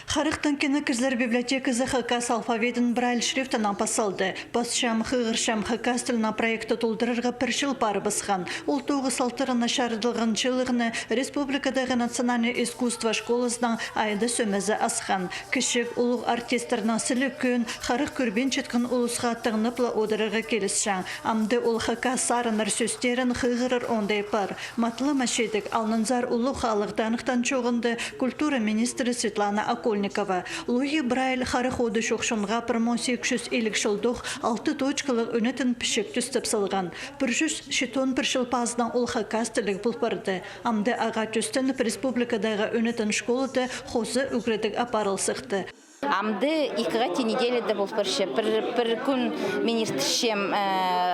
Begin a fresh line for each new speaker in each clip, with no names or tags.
Харахтан кинек библиотеказы хакас алфавидин Брайль шрифтiнен басылды. Басшам хыгыршам хакас тилина проекта толдырырга пиршил парыбысхан. Ол 9-6 шардылган чылыгны Республикадагы национальный искусство школасынан айды сөмөзі асхан. Кишик улуг артистерна силиккөн харых көрбен чыткан улусга тыгныпла одырырга келишшан. Амды ол хакас сарыныр сөстерин хыгырыр ондай пар. Матлы машедик алнынзар улуг халыктанықтан чоғынды культура министрі Светлана Акольникова. Луи Брайль хараходы шоқшынға 1850 6 точкалық өнетін пiчiкти түстіп салған. 100 шитон піршіл паздан ол хакас тілік бұлпарды. Амды аға түстін республикадағы өнетін школыды қозы үгредік апарыл сықты.
Амды 2 неделяда был перше. Per күн министршем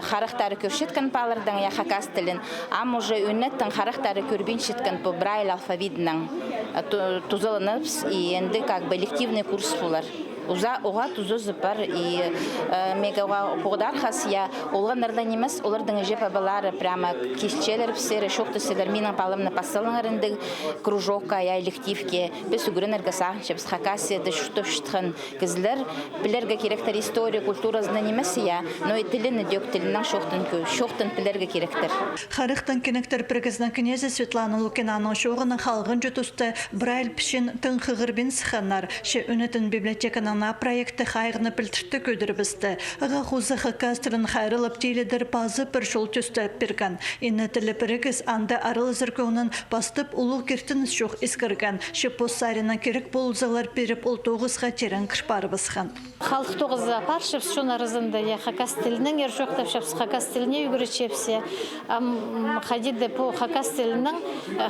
харахтары көршеткан палырдан я хакас тілін. Ам уже үнеттен харахтары көрбеншеткан по Брайль алфавидинен тузалыныпс и енді как бы лективный курс булар. Оға тузозы бар и мегауға поғдар хасия олғандардан емес, олардың жеп абалары прямо кешчелер псері, шоқты селер минан палымны пасылыңарынды кружокка, я лективке, без угрын әргасағыншы, без хакасияды шүтіп-шүтқын кізілер, білерге керектер история, культура знанемес я, но и тіліні дөк тілінен шоқтын білерге керектер.
Харахтан кинектер пригізна князі Светлана Лукинаның шоғының халғын жұтысты Брайль пішін тың қығырбен сықанар, ше үнетін библиотеканың проекта хайгны пилтирти көдірбісті. Аға хузы хакас тілін хайрылып тейледір пазы бір жол төстіп берген. Инна тілі бірігіз анда арыл зіркөңнің бастып ұлу кертін шоқ ескірген. Шепос сарина керек болзалар беріп ол 9-ға терен кірпары бысқан.
Халық 9-ға паршып шуна рызынды. Я хакас тілінің ер жоқтап шапсы хакас тіліне үгіречепсе. Хадиды по хакас тілінің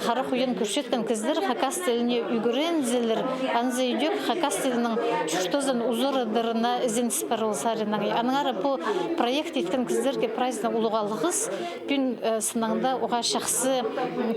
харық үйін көршеткен кіздер хакас тіліне үгірен зілір. Анзы үйдек хакас тілінің Штозан узорыдырына изин спарыл саринан. Аныңары по проект еткен кіздерге прайзна улуғалығыз. Пин сынаңда оға шақсы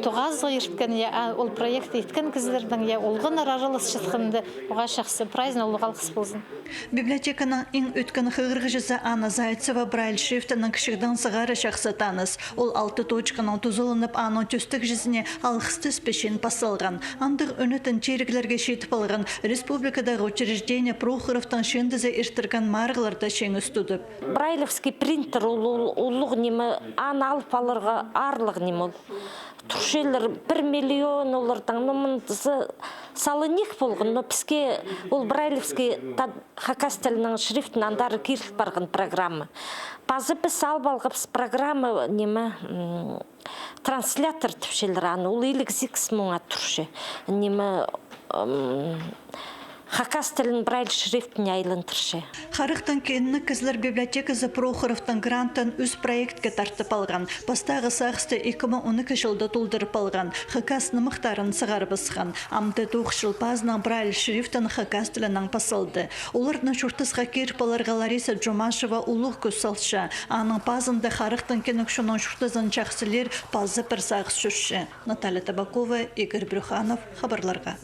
тоғазға ерткен, ол проект еткен кіздердің олғын арарылыс шытқынды оға шақсы прайзна улуғалығыз болсын.
Библиотеканың ең өткен хығырғы жүзі Анна Зайцева Брайль шрифтінің кішігдің сығары шақсы таныс. Ол 6 точканың тұзылынып аның төстік жүзіне алғысты спешен пасылған. Андық өнетін черіглерге шетіп алған Республикадагы учреждение Прохоровтын чыындызы ештірген марғыларда шең үстудіп.
Брайлевский принтер ұлық немі ан алып алырға арлық немі ол. Туршелер 1 миллион олардан нұмындызы салынек болғын, но піске ол Брайлевский хакас тілінің шрифтiнен андары керіліп барған программы. Базы біз алып алғапс программы немі транслятор түпшелер аны, ол елік зикс мұңа турше. Немі хакас тілін Брайль шрифтіне айлындыршы.
Харахтан киінні кiзiлер библиотеказы Прохоровтын гранттан үз проектке тартып алған. Бастағы сағысты 2012 жылда толдырып алған. Хакас нымықтарын сығар бысқан. Амды 9 жыл пазынан Брайль шрифтін хакас тілінен пасылды. Олардың шұртысқа керіп аларға Лариса Джумашева улуғ көз салшы. Аның пазында Харахтан кинек шунан шұртызын чақсылер пазы бір сағыс жүрші. Наталья Табакова, Игорь Брюханов, хабарларға.